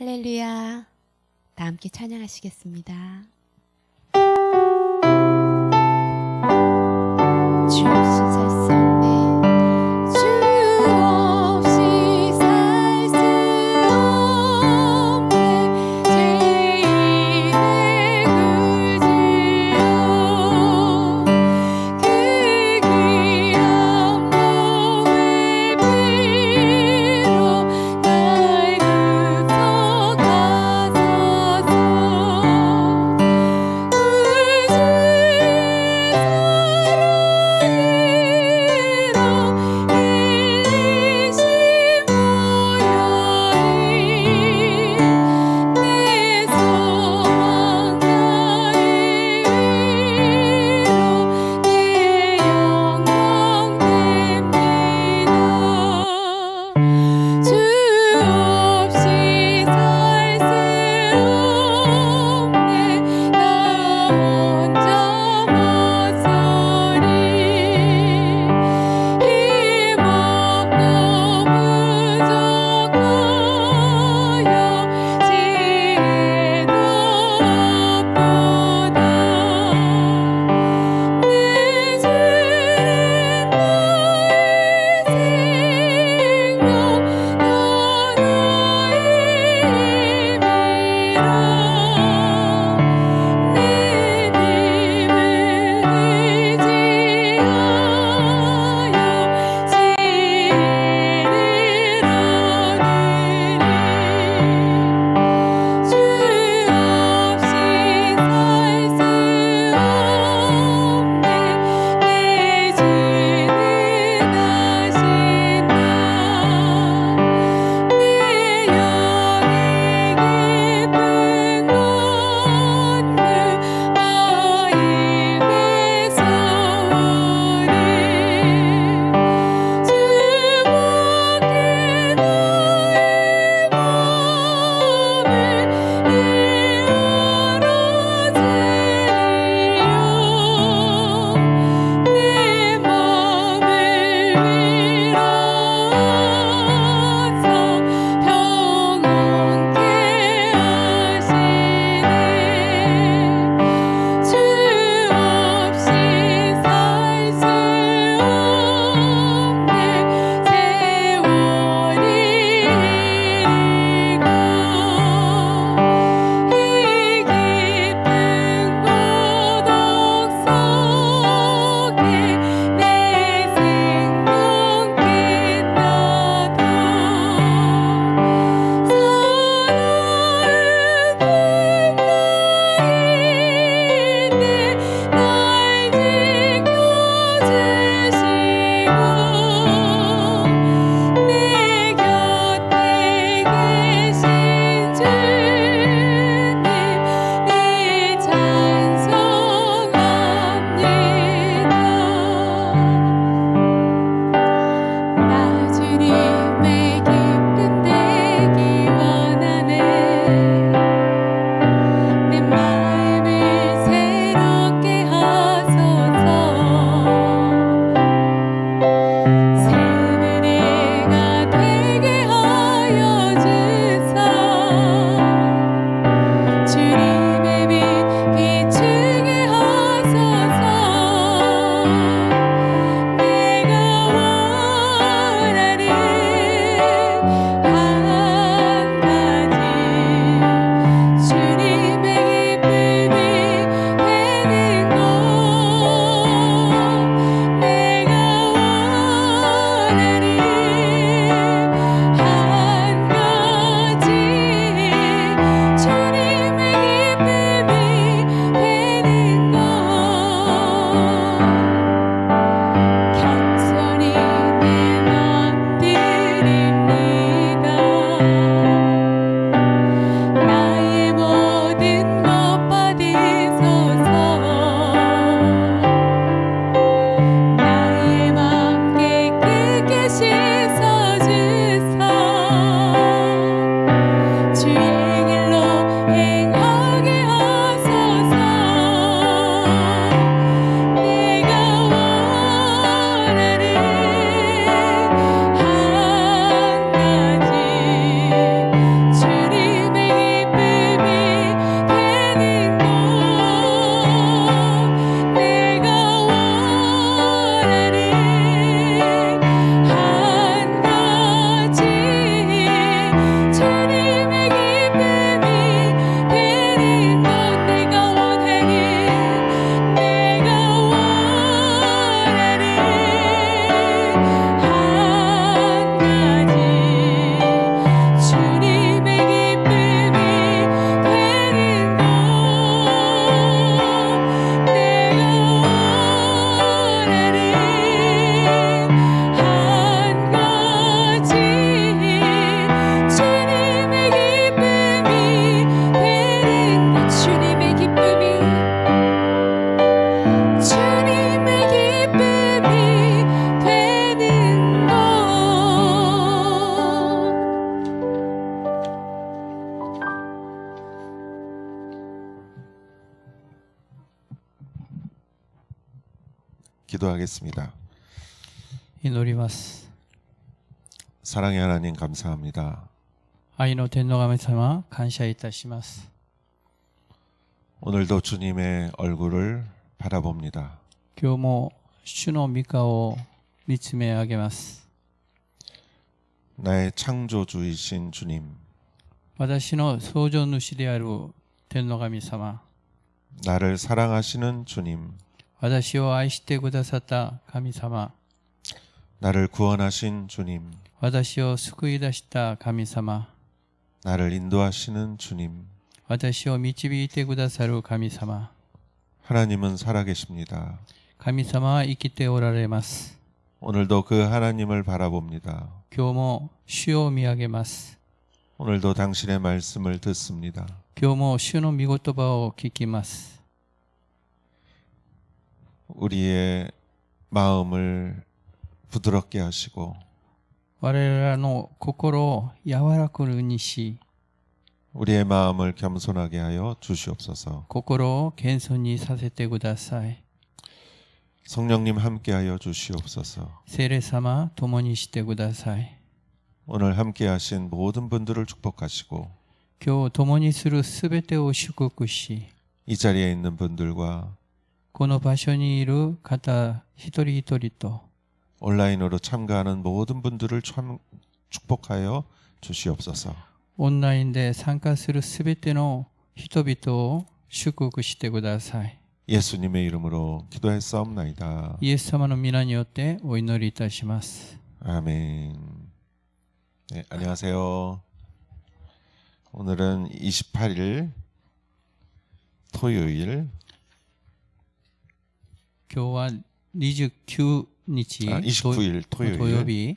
할렐루야. 다 함께 찬양하시겠습니다. 주 없이 살 수 없네. 주 없이 살 수 없네. 죄인의 구주여 그 귀한 몸의 피로 날 구속하소서. 기도하겠습니다. 祈ります。 사랑의 하나님 감사합니다. 愛の天の神様、感謝いたします。 오늘도 주님의 얼굴을 바라봅니다. 今日も主の御顔を見つめ上げます。 나의 창조주이신 주님, 私の創造主である天の神様、 나를 사랑하시는 주님, 私を愛してくださった神様、 나를 구원하신 주님, 私を救い出した神様、 나를 인도하시는 주님, 私を導いてくださる神様、 하나님은 살아계십니다. 神様は生きておられます。 오늘도 그 하나님을 바라봅니다. 今日も主を見上げます。 오늘도 당신의 말씀을 듣습니다. 今日も主の御言葉を聞きます。 우리의 마음을 부드럽게 하시고 我らの心を柔らかにし、 우리의 마음을 겸손하게 하여 주시옵소서. 心を謙遜にさせてください。 성령님 함께하여 주시옵소서. 聖霊様、共にしてください。 오늘 함께하신 모든 분들을 축복하시고 今日共にするすべてを祝福し、 이 자리에 있는 분들과 この場所にいる方一人一人と、 온라인으로 참가하는 모든 분들을 축복하여 주시옵소서. オンラインで参加するすべての人々を祝福してください。 예수님의 이름으로 기도했사옵나이다. イエス様の皆によってお祈りいたします。 아멘. 네, 안녕하세요. 오늘은 28일 토요일, 今日は29日、 29일 土曜 토요일, 日、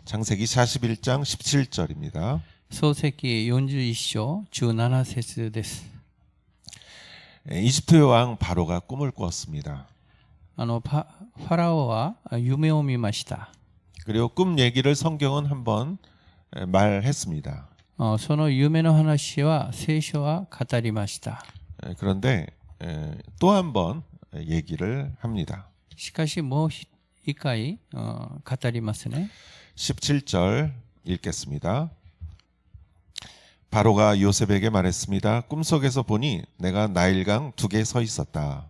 창세기 41장 17절입니다. 創世記41章17節です。 이집트 왕 바로가 꿈을 꾸었습니다. ファラオは夢を見ました。 그리고 꿈 얘기를 성경은 한번 말했습니다. その夢の話は聖書は語りました。 그런데 또 한번 얘기를 합니다. しかしもう一回語りますね。 17절 읽겠습니다. 바로가 요셉에게 말했습니다. 꿈속에서 보니 내가 나일강 두 개 서 있었다.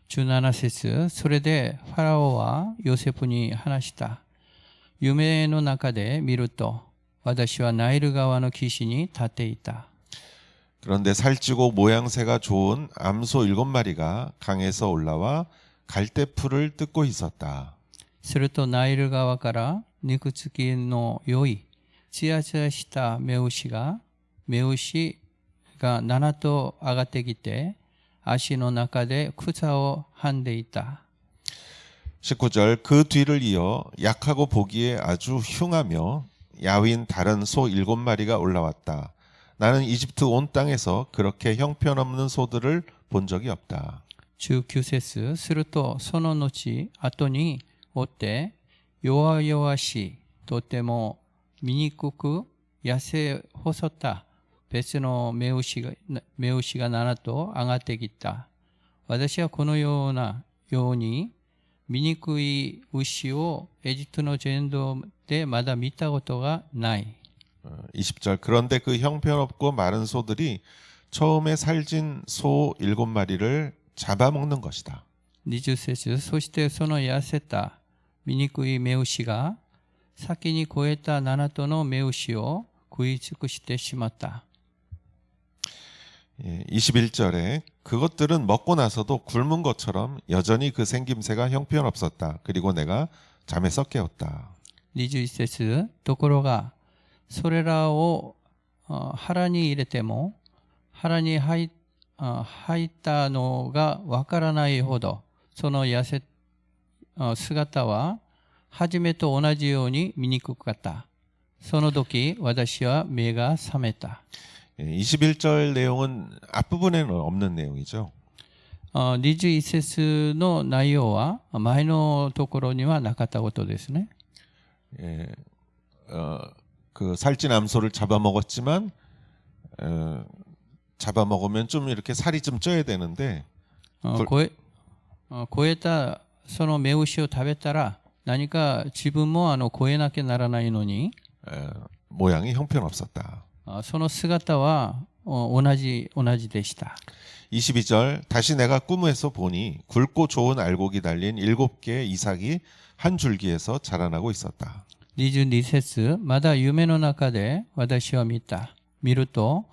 17節、それでファラオはヨセフに話した。夢の中で見ると、私はナイル川の岸に立っていた。 그런데 살찌고 모양새가 좋은 암소 7마리가 강에서 올라와 갈대풀을 뜯고 있었다. するとナイル川から肉付きの良い、つやつやした目牛が7頭上がってきて、足の中で草をはんでいた。 19절 그 뒤를 이어 약하고 보기에 아주 흉하며 야윈 다른 소 7마리가 올라왔다. 나는 이집트 온 땅에서 그렇게 형편없는 소들을 본 적이 없다. 19節、するとその後に追って弱々しい、とても醜く痩せ細った別の目牛が7頭上がってきた。私はこのように醜い牛をエジプトの全土でまだ見たことがない。 20절 그런데 그 형편없고 마른 소들이 처음에 살찐 소 7마리를 잡아먹는 것이다. 20節、そしてその痩せた醜い目牛が先に超えた7頭の目牛を食い尽くしてしまった。 21절에 그것들은 먹고 나서도 굶은 것처럼 여전히 그 생김새가 형편없었다. 그리고 내가 잠에서 깨웠다. 21節、ところがそれらを腹に入れても腹に入ったのがわからないほどその痩せ姿は初めと同じように醜かった。その時私は目が覚めた。 21절 내용은 앞부분에는 없는 내용이죠. 21節の内容は前のところにはなかったことですね。 그 살찐 암소를 잡아먹었지만 잡아먹으면 좀 이렇게 살이 좀 쪄야 되는데 超えたその目牛を食べたら何か自分も超えなきゃならないのに 모양이 형편없었다. その姿は同じでした。 22절 다시 내가 꿈에서 보니 굵고 좋은 알곡이 달린 7개의 이삭이 한 줄기에서 자라나고 있었다. 22節まだ夢の中で私は見た。見ると、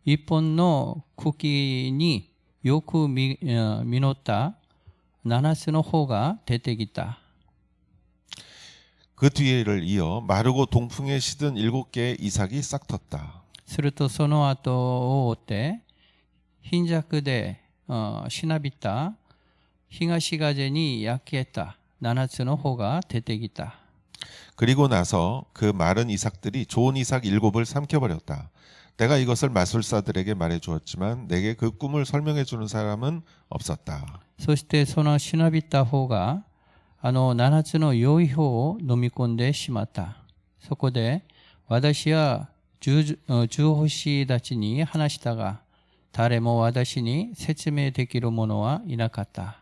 一本の茎によく実った7つの穂が出てきた。 그 뒤를 이어 마르고 동풍에 시든 7개의 이삭이 싹 텄다. するとその後を追って貧弱でしなびた東風に焼けた7つの穂が出てきた。 그리고 나서 그 마른 이삭들이 좋은 이삭 7을 삼켜버렸다. 내가 이것을 마술사들에게 말해 주었지만 내게 그 꿈을 설명해 주는 사람은 없었다. そしてそのしなびた穂が7つの良い穂を飲み込んでしまった。そこで私は十星たちに話したが、誰も私に説明できる者はいなかった。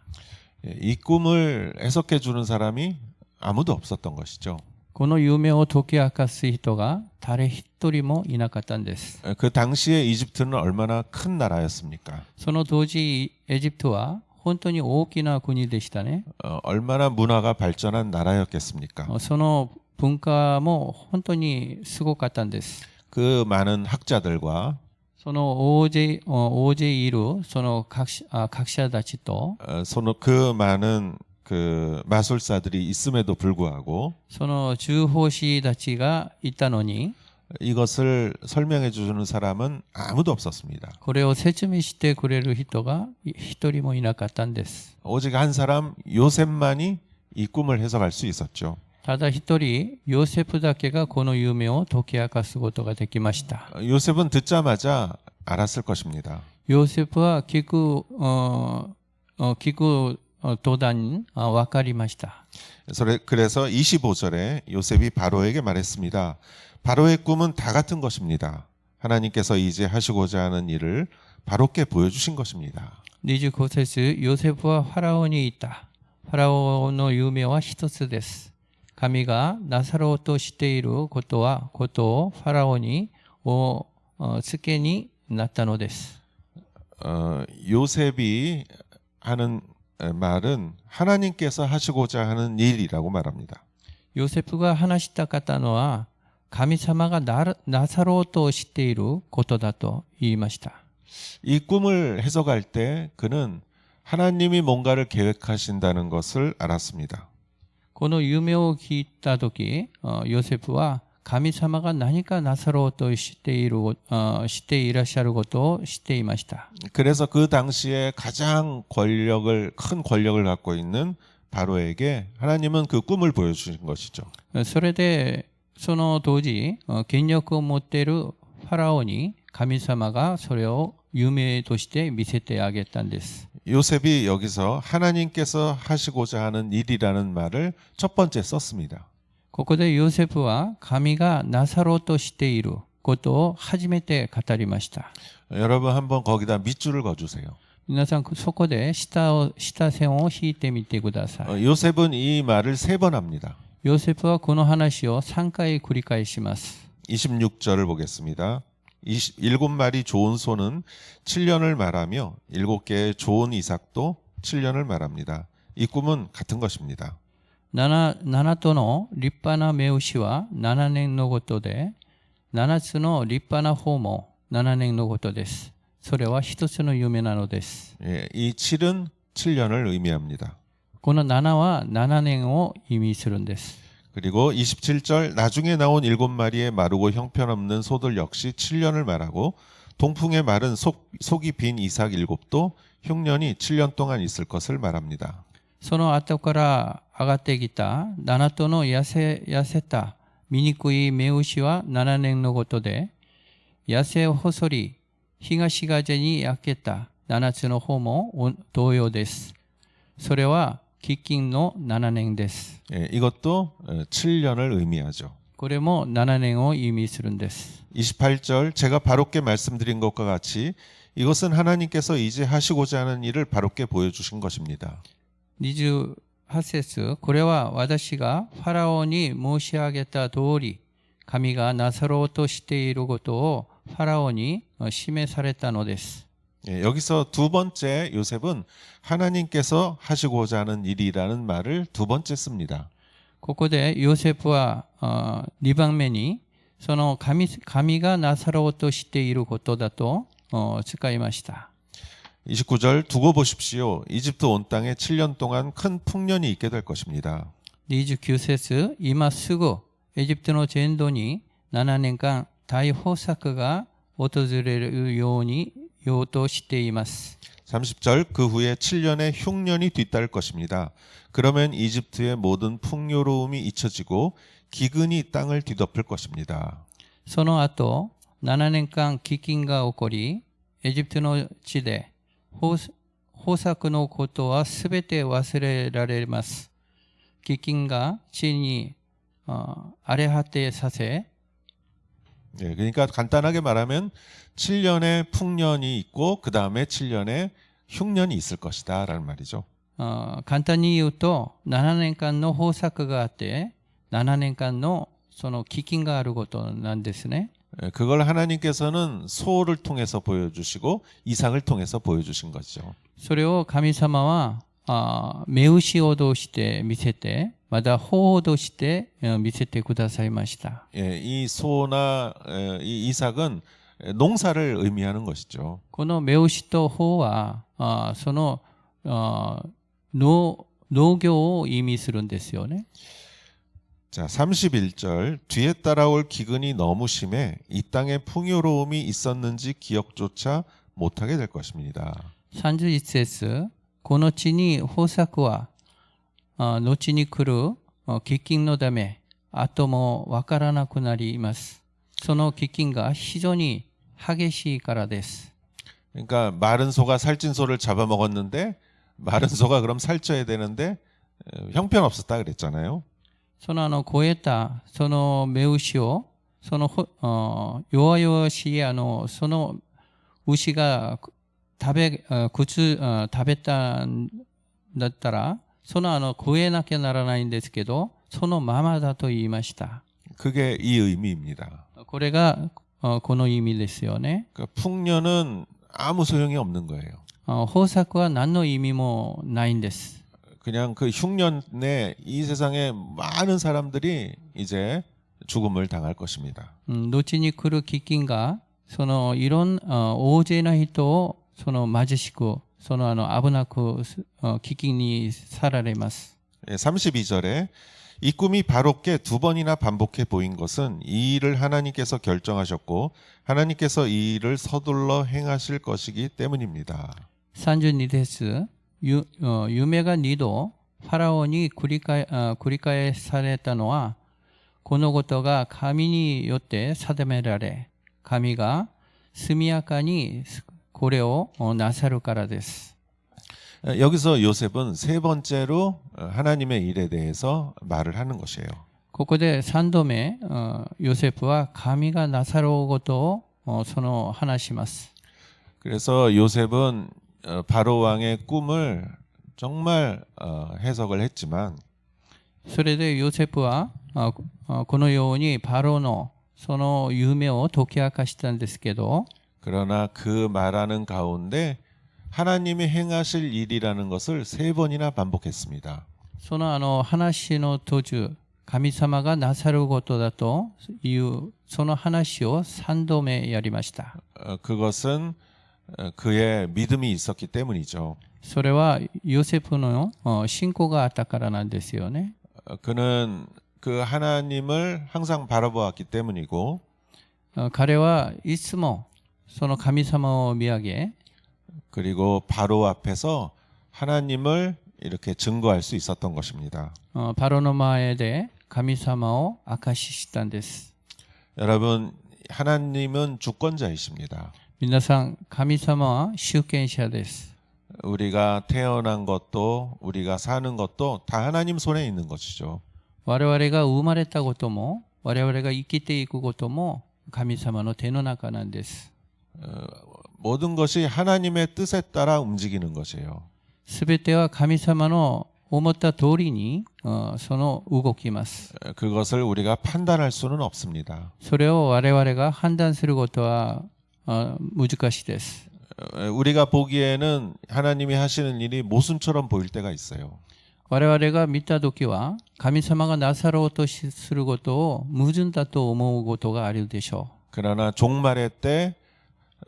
이 꿈을 해석해 주는 사람이 아무도 없었던 것이죠. この夢を解き明かす人が誰一人もいなかったんです。 그 당시에 이집트는 얼마나 큰 나라였습니까? その当時エジプトは本当に大きな国でしたね。 얼마나 문화가 발전한 나라였겠습니까? その文化も本当にすごかったんです。 그 많은 학자들과 その大勢いるその学者たちと 그 많은 그 마술사들이 있음에도 불구하고 その中法師たちがいたのに 이것을 설명해 주는 사람은 아무도 없었습니다. これを説明してくれる人が一人もいなかったんです。 오직 한 사람 요셉만이 이 꿈을 해석할 수 있었죠. ただ一人ヨセフだけがこの夢を解き明かすことができました。 요셉은 듣자마자 알았을 것입니다. ヨセフは聞く途端に分かりました。 그래서 25절에 요셉이 바로에게 말했습니다. 바로의 꿈은 다 같은 것입니다. 하나님께서 이제 하시고자 하는 일을 바로께 보여주신 것입니다. 25節ヨセフはファラオに言った。ファラオの夢は一つです。神がなさろうとしていることをファラオにお付けになったのです。 요셉이 하는 말은 하나님께서 하시고자 하는 일이라고 말합니다. ヨセフが話したかったのは神様がなさろうとしていることだと言いました。 이 꿈을 해석할 때 그는 하나님이 뭔가를 계획하신다는 것을 알았습니다. この夢を聞いたとき、ヨセフは神様が何かなさろうとしていらっしゃることを知っていました。 그래서 그 당시에 가장 큰 권력을 갖고 있는 바로에게 하나님은 그 꿈을 보여주신 것이죠. それでその当時権力を持っているファラオに神様がそれを夢として見せてあげたんです。 요셉이 여기서 하나님께서 하시고자 하는 일이라는 말을 첫 번째 썼습니다. ここでヨセフは神がなさろうとしていることを初めて語りました。 여러분 한번 거기다 밑줄을 그어주세요. 皆さんそこで下線を引いてみてください。 요셉은 이 말을 3번 합니다. ヨセフはこの話を3回繰り返します。 26절을 보겠습니다. 7마리 좋은 소는 7년을 말하며 7개의 좋은 이삭도 7년을 말합니다. 이 꿈은 같은 것입니다. 7との立派な目牛は7年のことで、7つの立派な方も7年のことです。それは一つの夢なのです。 예, 이 7은 7년을 의미합니다. この7は7年を意味するんです。 그리고 27절 나중에 나온 7마리의 마르고 형편없는 소들 역시 7년을 말하고 동풍에 마른 속이 빈 이삭 7도 흉년이 7년 동안 있을 것을 말합니다. その後から上がってきた7頭の痩せた醜い目牛は7年のことで、痩せ細り東風に焼けた7つの方も同様です。それは飢饉の7年です。 예, 이것도 7년을 의미하죠. これも7年を意味するんです。 28절 제가 바로께 말씀드린 것과 같이 이것은 하나님께서 이제 하시고자 하는 일을 바로께 보여주신 것입니다. 28節これは私がファラオに申し上げた通り神がなさろうとしていることをファラオに示されたのです。 예, 여기서 두 번째 요셉은 하나님께서 하시고자 하는 일이라는 말을 두 번째 씁니다. ここでヨセフは2番目にその神がなさろうとしていることだと使いました。 29절 두고 보십시오. 이집트 온 땅에 7년 동안 큰 풍년이 있게 될 것입니다. 29節今すぐエジプトの全土に7年間大豊作が訪れるようとしています。 30절 그 후에 7년의 흉년이 뒤따를 것입니다. 그러면 이집트의 모든 풍요로움이 잊혀지고 기근이 땅을 뒤덮을 것입니다. その後7年間飢饉が起こりエジプトの地で豊作のことはすべて忘れられます。飢饉が地に荒れ果てさせ 예, 그러니까 간단하게 말하면 7년의 풍년이 있고 그 다음에 7년의 흉년이 있을 것이다 라는 말이죠. 簡単に言うと7年間の豊作があって7年間のその飢饉があることなんですね。 그걸 하나님께서는 소를 통해서 보여주시고 이상을 통해서 보여주신 거죠. それを神様は目牛を通して見せてまた鳳を通して見せてくださいました。 예, 이 소나 이 이삭은 농사를 의미하는 것이죠. この目牛と鳳はその農業を意味するんですよね。 자, 31절 뒤에 따라올 기근이 너무 심해 이 땅에 풍요로움이 있었는지 기억조차 못하게 될 것입니다. 31節この地に豊作は後に来る飢饉のため後もわからなくなります。その飢饉が非常に激しいからです。 그러니까 마른 소가 살찐 소를 잡아먹었는데 마른 소가 그럼 살쪄야 되는데 형편없었다 그랬잖아요. その超えたその目牛をその弱々しいその牛が食べたんだったらその超えなきゃならないんですけどそのままだと言いました。 그게 이 의미입니다. これがこの意味ですよね。 그러니까 풍년은 아무 소용이 없는 거예요. 豊作は何の意味もないんです。 그냥 그 흉년에 이 세상에 많은 사람들이 이제 죽음을 당할 것입니다. 後に来る飢饉がそのいろん大勢の人をその貧しくその危なく飢饉にさられます。 32절에 이 꿈이 바로께 두 번이나 반복해 보인 것은 이 일을 하나님께서 결정하셨고 하나님께서 이 일을 서둘러 행하실 것이기 때문입니다. 32節夢が2度ファラオに繰り返されたのはこのことが神によって定められ神が速やかにこれをなさるからです。 여기서 요셉은 세 번째로 하나님의 일에 대해서 말을 하는 것이에요. ここで3度目ヨセフは神がなさることを話します。 그래서 요셉은 바로 왕의 꿈을 정말 해석을 했지만 それでヨセフはこのようにパロのその夢を解き明かしたんですけど 그러나 그 말하는 가운데 하나님이 행하실 일이라는 것을 세 번이나 반복했습니다. その話の途中神様がなさることだというその話を3度目やりました。 그것은 그의 믿음이 있었기 때문이죠. それはヨセフの信仰があったからなんですよね。 그는 그 하나님을 항상 바라보았기 때문이고 彼はいつもその神様を見上げ 그리고 바로 앞에서 하나님을 이렇게 증거할 수 있었던 것입니다. パロの前で神様を証ししたんです。 여러분 하나님은 주권자이십니다. 皆さん神様は主権者です。 우리가 태어난 것도 우리가 사는 것도 다 하나님 손에 있는 것이죠. 我々が生まれたことも我々が生きていくことも神様の手の中なんです。 모든 것이 하나님의 뜻에 따라 움직이는 것이에요. すべては神様の思った通りにその動きます。 그것을 우리가 판단할 수는 없습니다. それを我々が判断することは難しいです。 우리가 보기에는 하나님이 하시는 일이 모순처럼 보일 때가 있어요. 我々が見たときは神様がなさろうとすることを矛盾だと思うことがあるでしょ 그러나 종말의 때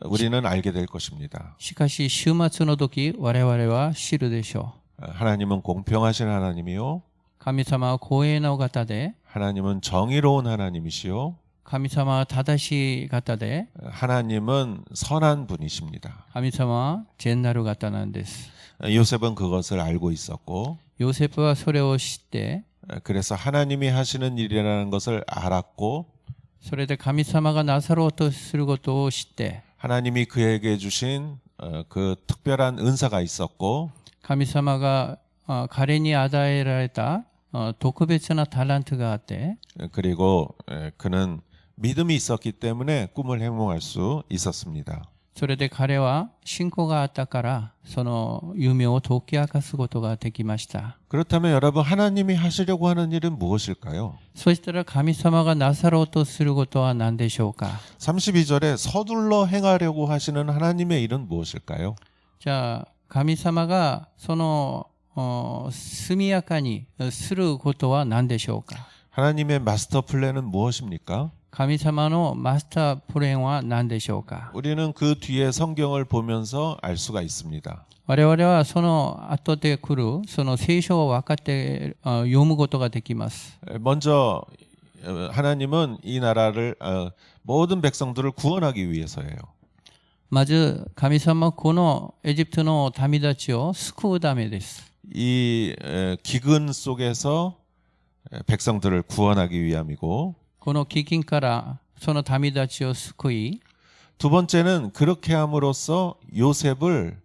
우리는 알게 될 것입니다. う。しかし終末の時我々は知るでしょ 하나님은 공평하신 하나님이요. う。神様は公平なお方で、 하나님은 정의로운 하나님이시요. 神様は正しい方で、 하나님은 선한 분이십니다. 神様は善なる方なんです。 요셉은 그것을 알고 있었고 ヨセフはそれを知って、 그래서 하나님이 하시는 일이라는 것을 알았고 それで神様がなさろうとすることを知って、 하나님이 그에게 주신 그 특별한 은사가 있었고 神様が彼に与えられた特別なタラントがあって、 그리고 그는 믿음이 있었기 때문에 꿈을 행동할 수 있었습니다. それで彼は信仰があったからその夢を解き明かすことができました。 그렇다면 여러분 하나님이 하시려고 하는 일은 무엇일까요? そしたら神様がなさろうとすることは何でしょうか。 32절에 서둘러 행하려고 하시는 하나님의 일은 무엇일까요? じゃあ神様がその速やかにすることは何でしょうか。 하나님의 마스터 플랜은 무엇입니까? 神様のマスタープレーンは何でしょうか。 우리는 그 뒤에 성경을 보면서 알 수가 있습니다. 我々はその後で来るその聖書を分かって読むことができます。 먼저 하나님은 이 나라를 모든 백성들을 구원하기 위해서예요. まず神様はこのエジプトの民たちを救うためです。 이 기근 속에서 백성들을 구원하기 위함이고 この飢饉からその民たちを救い、 두 번째는 그렇게 함으로써 요셉을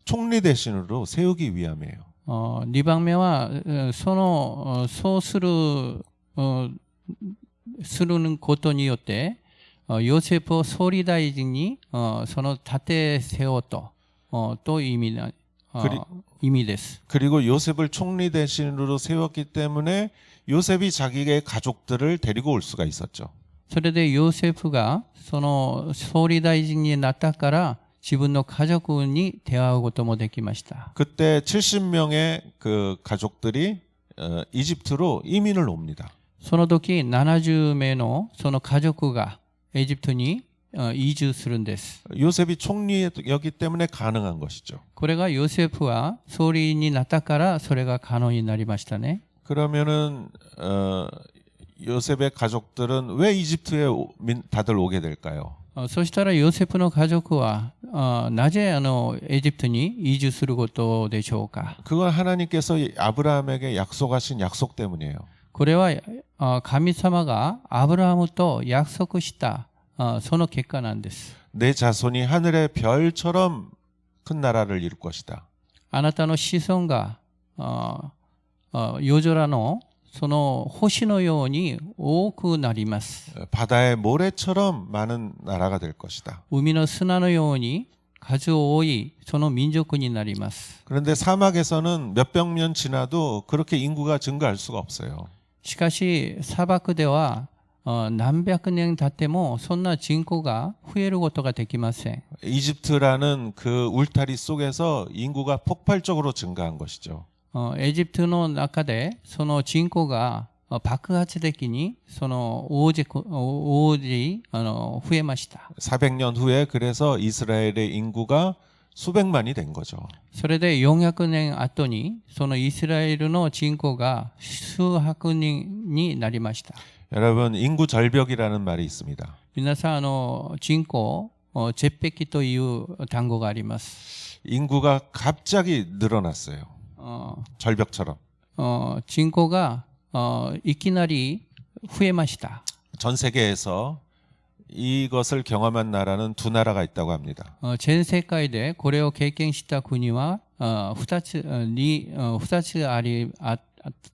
총리 대신으로 세우기 위함이에요. 2番目はそうすることによってヨセフを総理大臣にその立てせようという意味です。 그리고 요셉을 총리 대신으로 세웠기 때문에 요셉이 자기의 가족들을 데리고 올 수가 있었죠. それでヨセフがその総理大臣になったから自分の家族に出会うこともできました。 그때 70명의 그 가족들이 이집트로 이민을 옵니다. その時70名のその家族がエジプトに移住するんです。 요셉이 총리였기 때문에 가능한 것이죠. これがヨセフは総理になったからそれが可能になりましたね。 그러면은 요셉의 가족들은 왜 이집트에 다들 오게 될까요? そしたらヨセフの家族はなぜエジプトに移住することでしょうか。 그건 하나님께서 아브라함에게 약속하신 약속 때문이에요. これは神様がアブラハムと約束したその結果なんです。 내 자손이 하늘의 별처럼 큰 나라를 이룰 것이다. あなたの子孫が夜空のその星のように多くなります。 바다의 모래처럼 많은 나라가 될 것이다. 海の砂のように数多いその民族になります。 그런데 사막에서는 몇백 년 지나도 그렇게 인구가 증가할 수가 없어요. しかし砂漠では何百年経ってもそんな人口が増えることができません。 이집트라는 그 울타리 속에서 인구가 폭발적으로 증가한 것이죠. エジプトの中でその人口が爆発的にその増えました。 400년 후에 그래서 이스라엘의 인구가 수백만이 된 거죠. それで400年後にそのイスラエルの人口が数百人になりました。 여러분 인구 절벽이라는 말이 있습니다. 皆さん人口絶壁という単語があります。 인구가 갑자기 늘어났어요. 절벽처럼. 人口がいきなり増えました。 전 세계에서 이것을 경험한 나라는 두 나라가 있다고 합니다. 全世界でこれを経験した国は2つあっ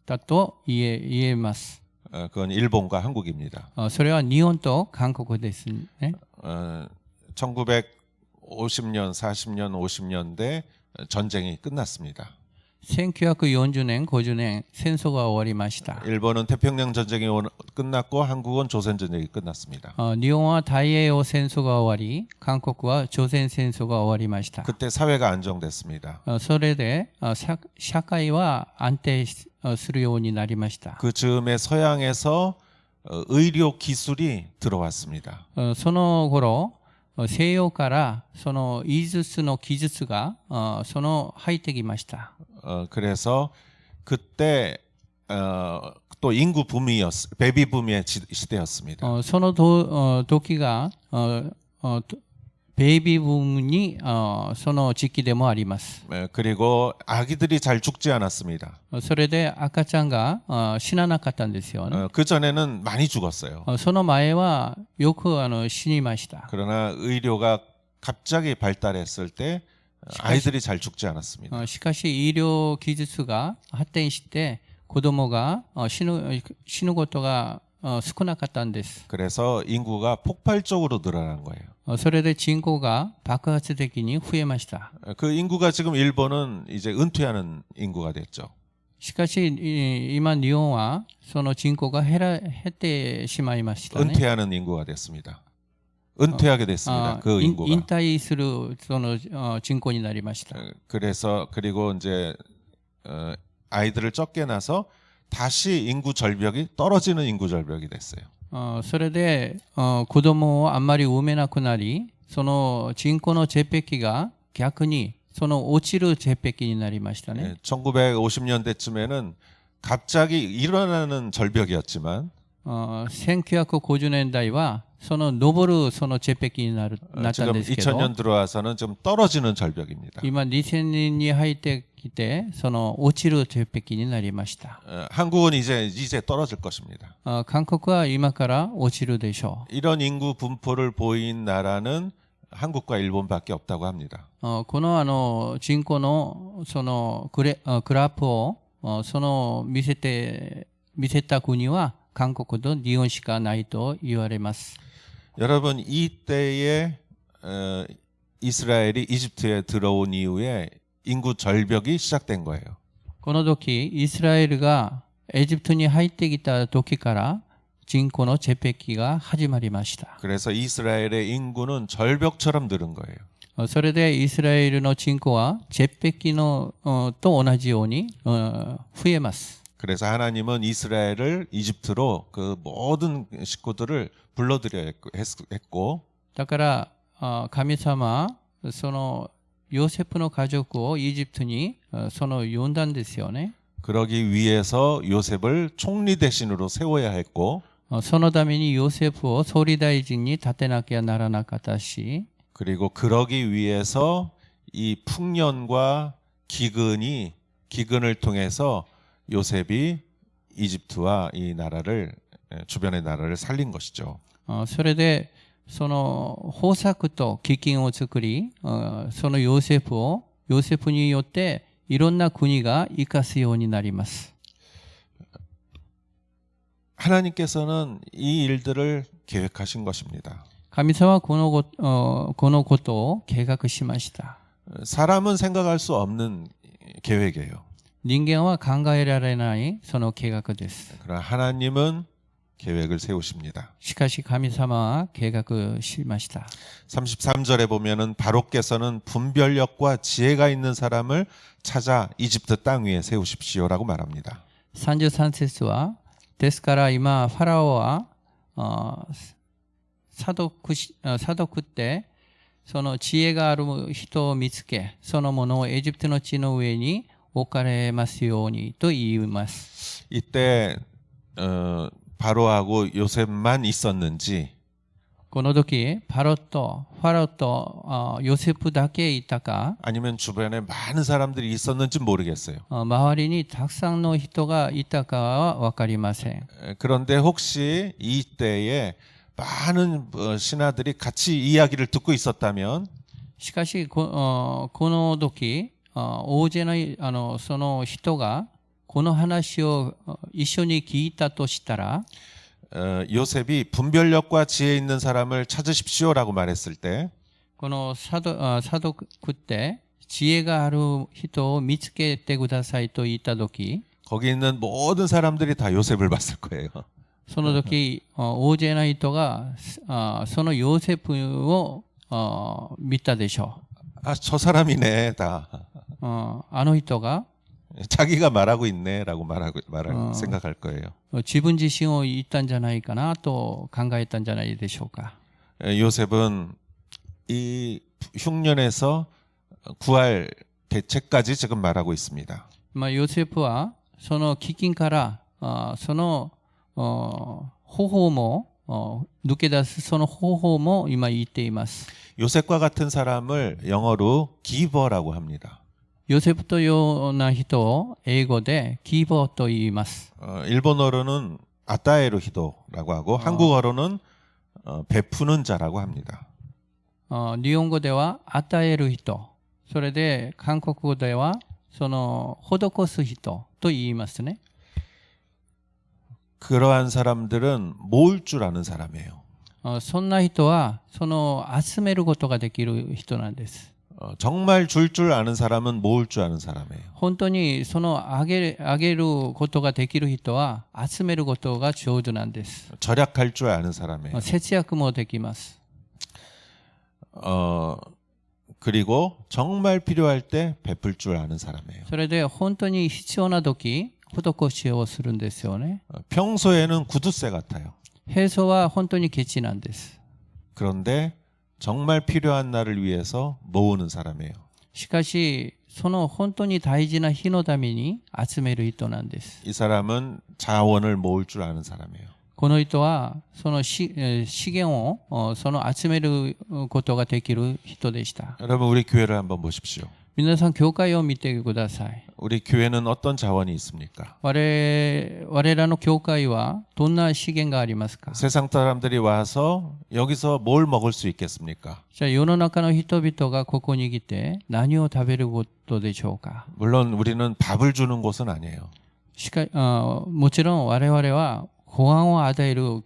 たと言えます。 그건 일본과 한국입니다. それは日本と韓国ですね。 1950년, 40년, 50년대 전쟁이 끝났습니다. 1940年、50年、戦争が終わりました。 일본은 태평양 전쟁이 끝났고 한국은 조선 전쟁이 끝났습니다. 日本は太平洋戦争が終わり、韓国は朝鮮戦争が終わりました。 그때 사회가 안정됐습니다. それで社会は安定するようになりました。 그 즈음에 서양에서 의료 기술이 들어왔습니다. その頃、西洋からその医術の技術が入ってきました。 그래서 그때 또 인구 베이비 붐의 시대였습니다. その時がベイビーブームにその時期でもあります。 그리고 아기들이 잘 죽지 않았습니다. それで赤ちゃんが死ななかったんですよね。 그 전에는 많이 죽었어요. その前はよく死にました。 그러나 의료가 갑자기 발달했을 때 아이들이 잘 죽지 않았습니다. しかし医療技術が発展して子供が死ぬことが少なかったんです。 그래서 인구가 폭발적으로 늘어난 거예요. それで人口が爆発的に増えました。 그 인구가 지금 일본은 이제 은퇴하는 인구가 됐죠. しかし今日本はその人口が減ってしまいましたね。 은퇴하는 인구가 됐습니다. 은퇴하게 됐습니다. 그 인구가. 引退するその人口になりました。 그래서 그리고 이제 아이들을 적게 낳아서 다시 인구 절벽이 떨어지는 인구 절벽이 됐어요. それで子供をあんまり産めなくなり、その人口の絶壁が逆にその落ちる絶壁になりましたね。 1950년대쯤에는 갑자기 일어나는 절벽이었지만 1950年代はその登るその絶壁になったん 지금 ですけど、 2000년 들어와서는 좀 떨어지는 절벽입니다. 今2000年に入ってきてその落ちる絶壁になりました。 한국은 이제 떨어질 것입니다. 韓国は今から落ちるでしょう。 이런 인구 분포를 보인 나라는 한국과 일본밖에 없다고 합니다. この人口のそのグラフをその見せた国は韓国と日本しかないと言われます。 여러분 이때에 이스라엘이 이집트에 들어온 이후에 인구 절벽이 시작된 거예요. この時イスラエルがエジプトに入ってきた時から人口の絶壁が始まりました。 그래서 이스라엘의 인구는 절벽처럼 늘은 거예요. それでイスラエルの人口は絶壁のと同じように増えます。 그래서 하나님은 이스라엘을 이집트로 그 모든 식구들을 불러들여 했고 だから神様そのヨセフの家族をイジプトにその呼んだんですよね。 그러기 위해서 요셉을 총리 대신으로 세워야 했고 そのためにヨセフを総理大臣に立てなきゃならなかったし 그리고 그러기 위해서 이 풍년과 기근을 통해서 요셉이 이집트와 이 나라를 주변의 나라를 살린 것이죠. それでその豊作と飢饉を作りそのヨセフによっていろんな国が生かすようになります。 하나님께서는 이 일들을 계획하신 것입니다. 神様はこのことを計画しました。 사람은 생각할 수 없는 계획이에요. 人間は考えられないその計画です。 그러나 하나님은 계획을 세우십니다. しかし神様は計画しました。 33절에 보면은 바로께서는 분별력과 지혜가 있는 사람을 찾아 이집트 땅 위에 세우십시오라고 말합니다. 33節はですから今ファラオは査読ってその知恵がある人を見つけそのものをエジプトの地の上に置かれますようにと言います。 이때 바로하고 요셉만 있었는지 この時ファラオとヨセフだけいたか 아니면 주변에 많은 사람들이 있었는지 모르겠어요. 周りにたくさんの人がいたかは分かりません。 그런데 혹시 이때에 많은 신하들이 같이 이야기를 듣고 있었다면 しかしこの時大勢のその人がこの話を一緒に聞いたとしたら 요셉이 분별력과 지혜 있는 사람을 찾으십시오라고 말했을 때 この査読って知恵がある人を見つけてくださいと言った時、 거기 있는 모든 사람들이 다 요셉을 봤을 거예요. その時、大勢の人がそのヨセフを見たでしょ 아, 저 사람이네 다. う。あの人が 자기가 말하고 있네라고 생각할 거예요. 自分自身を言ったんじゃないかなと考えたんじゃないでしょうか。 요셉은 이 흉년에서 구할 대책까지 지금 말하고 있습니다. ヨセフはその飢饉からその方法も抜け出すその方法も今言っています。 요셉과 같은 사람을 영어로 기버라고 합니다. ヨセフというような人を英語でギボーと言います。 일본어로는 아타에루 히도라고 하고 한국어로는 베푸는 자라고 합니다. 日本語では与える人、それで韓国語ではその施す人と言いますね。 그러한 사람들은 모을 줄 아는 사람이에요. そんな人はその集めることができる人なんです。 정말 줄 아는 사람은 모을 줄 아는 사람이에요. 本当にそのあげることができる人は集めることが上手なんです。 절약할 줄 아는 사람이에요. 節約もできます。 그리고 정말 필요할 때 베풀 줄 아는 사람이에요. それで本当に必要な時施しをするんですよね。 평소에는 구두쇠 같아요. 平素は本当にケチなんです。 그런데 정말 필요한 날을 위해서 모으는 사람이에요. しかしその本当に大事な日のために集める人なんです。 이 사람은 자원을 모을 줄 아는 사람이에요. この人はその資源をその集めることができる人でした。 여러분 우리 교회를 한번 보십시오. 皆さん教会を見てください。 우리 교회는 어떤 자원이 있습니까? 我らの教会はどんな資源がありますか？ 세상 사람들이 와서 여기서 뭘 먹을 수 있겠습니까? じゃあ世の中の人々がここに来て何を食べることでしょうか？ 물론 우리는 밥을 주는 곳은 아니에요. もちろん我々はご飯を与える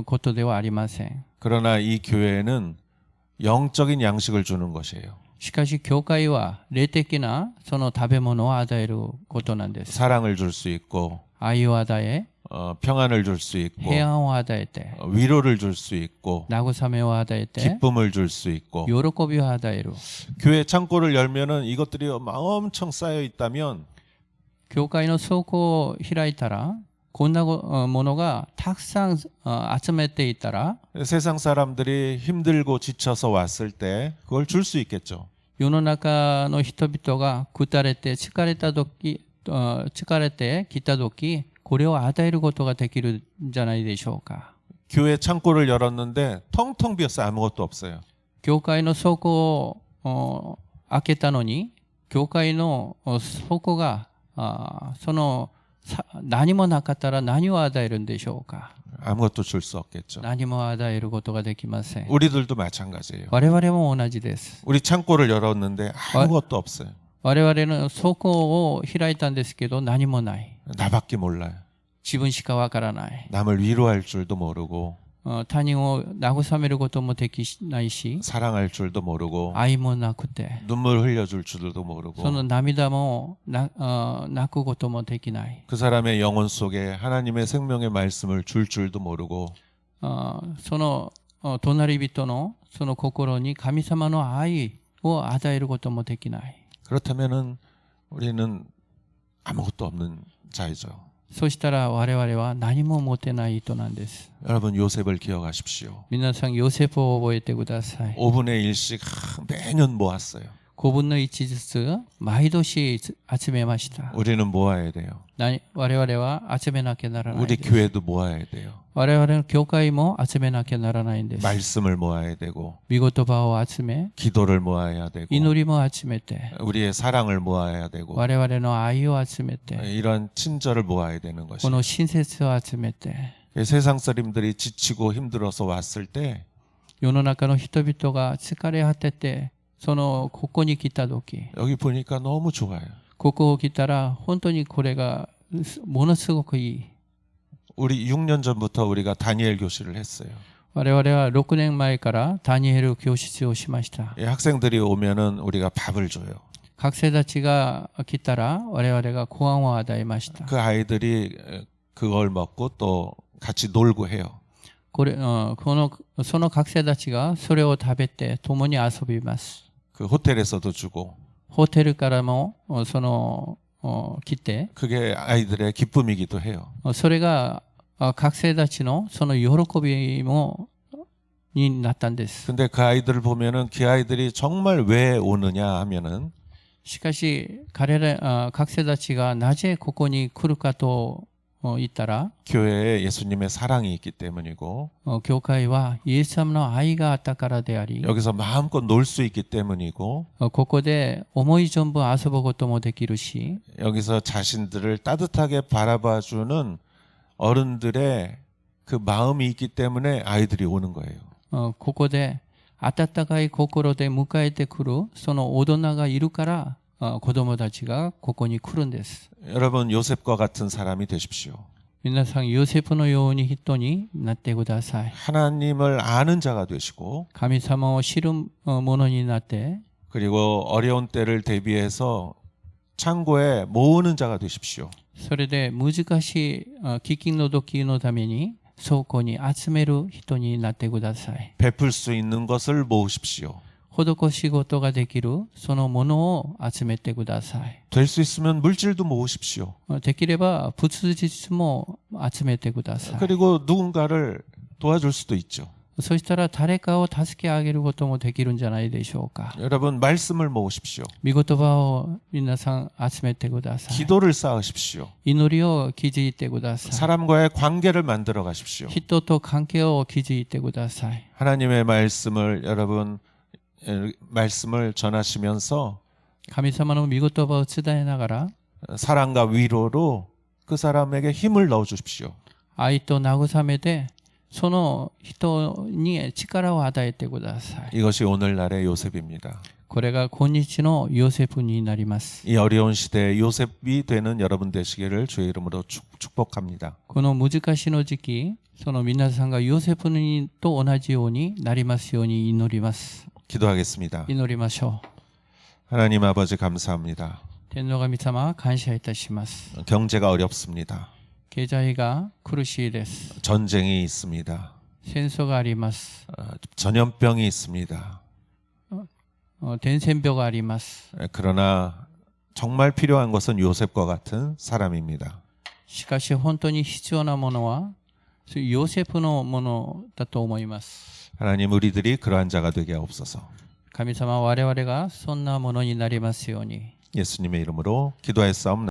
ことではありません。 그러나 이 교회는 영적인 양식을 주는 것이에요. しかし教会は霊的なその食べ物を与えることなんです。 사랑을 줄 수 있고 愛を与え、 평안을 줄 수 있고 平安を与えて、 위로를 줄 수 있고 慰めを与えて、 기쁨을 줄 수 있고 喜びを与える。 교회 창고를 열면은 이것들이 엄청 쌓여 있다면 教会の倉庫を開いたらこんなものがたくさん集めていたら 세상 사람들이 힘들고 지쳐서 왔을 때 그걸 줄 수 있겠죠. 世の中の人々が疲れて疲れてきた時これを与えることができるんじゃないでしょうか。 교회 창고를 열었는데 텅텅 비었어요. 아무것도 없어요. 教会の倉庫を開けたのに教会の倉庫がその何もなかったら何を与えるんでしょうか。 아무것도 줄 수 없겠죠. 何も与えることができません。 우리들도 마찬가지예요. 我々も同じです。 우리 창고를 열었는데 아무것도 없어요. 我々の倉庫を開いたんですけど何もない。 나밖에 몰라요. 自分しかわからない。 남을 위로할 줄도 모르고 他人を慰めることもできないし、 사랑할 줄도 모르고 愛もなくて、 눈물 흘려줄 줄도 모르고 その涙も泣くこともできない。 그 사람의 영혼 속에 하나님의 생명의 말씀을 줄 줄도 모르고 その隣人のその心に神様の愛を与えることもできない。 그렇다면은 우리는 아무것도 없는 자이죠. そしたら我々は何も持てない人なんです。 여러분 요셉을 기억하십시오. 皆さんヨセフを覚えてください。 5분의 1씩 매년 모았어요. 5分の1ずつ毎年集めました。 우리는 모아야 돼요. 我々は集めなきゃならない 우리 です。 교회도 모아야 돼요. 我々の教会も集めなきゃならないんです。 말씀을 모아야 되고 御言葉を集め、 기도를 모아야 되고 祈りも集めて、 우리의 사랑을 모아야 되고 我々の愛を集めて、 이런 친절을 모아야 되는 こ 것이에요. の親切を集めて、 세상 사람들이 지치고 힘들어서 왔을 때 世の中の人々が疲れ果てて、ここに来た時、 여기 보니까 너무 좋아요. ここを来たら本当にこれがものすごくいい。 우리 6년 전부터 우리가 다니엘 교실을 했어요. 我々は6年前からダニエル教室をしました。 학생들이 오면은 우리가 밥을 줘요. 学生たちが来たら我々がご飯を与えました。 그 아이들이 그걸 먹고 또 같이 놀고 해요. その学生たちがそれを食べて共に遊びます。 그 호텔에서도 주고 ホテルからも来て、 그게 아이들의 기쁨이기도 해요. それが学生たちのその喜びになったんです。 근데 그 아이들을 보면은 그 아이들이 정말 왜 오느냐 하면은 しかし学生たちがなぜここに来るかと言ったら、 교회에 예수님의 사랑이 있기 때문이고 教会はイエス様の愛があったからであり、 여기서 마음껏 놀 수 있기 때문이고 ここで思い存分遊ぶこともできるし、 여기서 자신들을 따뜻하게 바라봐주는 어른들의 그 마음이 있기 때문에 아이들이 오는 거예요. ここで温かい心で迎えてくるその大人がいるから子供たちがここに来るんです。 여러분 요셉과 같은 사람이 되십시오. 皆さんヨセフのように人になってください。 하나님을 아는 자가 되시고 神様を知る者になって、 그리고 어려운 때를 대비해서 창고에 모으는 자가 되십시오. それで難しい飢饉の時のために倉庫に集める人になってください。 베풀 수 있는 것을 모으십시오. 施し事ができるそのものを集めてください。 될 수 있으면 물질도 모으십시오. できれば物実も集めてください。 그리고 누군가를 도와줄 수도 있죠. そしたら誰かを助け上げることもできるんじゃないでしょうか。 여러분 말씀을 모으십시오. 御言葉を皆さん集めてください。 기도를 쌓으십시오. 祈りを築いてください。 사람과의 관계를 만들어 가십시오. 人と関係を築いてください。 하나님의 말씀을 여러분 말씀을 전하시면서 神様の御言葉を伝えながら 사랑과 위로로 그 사람에게 힘을 넣어 주십시오. 愛と慰めでその人に力を与えてください。 이것이 오늘날의 요셉입니다. これが今日のヨセフになります。 이 어려운 시대에 요셉이 되는 여러분 되시기를 주의 이름으로 축복합니다. この難しいの時期、その皆さんがヨセフと同じようになりますように祈ります。 기도하겠습니다. 祈りましょう。 하나님 아버지 감사합니다. 天皇神様、感謝いたします。 경제가 어렵습니다. 経済が苦しいです。 전쟁이 있습니다. 戦争があります。 전염병이 있습니다. 伝染病があります。 그러나 정말 필요한 것은 요셉과 같은 사람입니다. しかし本当に必要なものはヨセフのものだと思います。 하나님 우리들이 그러한 자가 되게 하옵소서. 神様、我々がそんなものになりますように。 예수님의 이름으로 기도하였사옵나이다.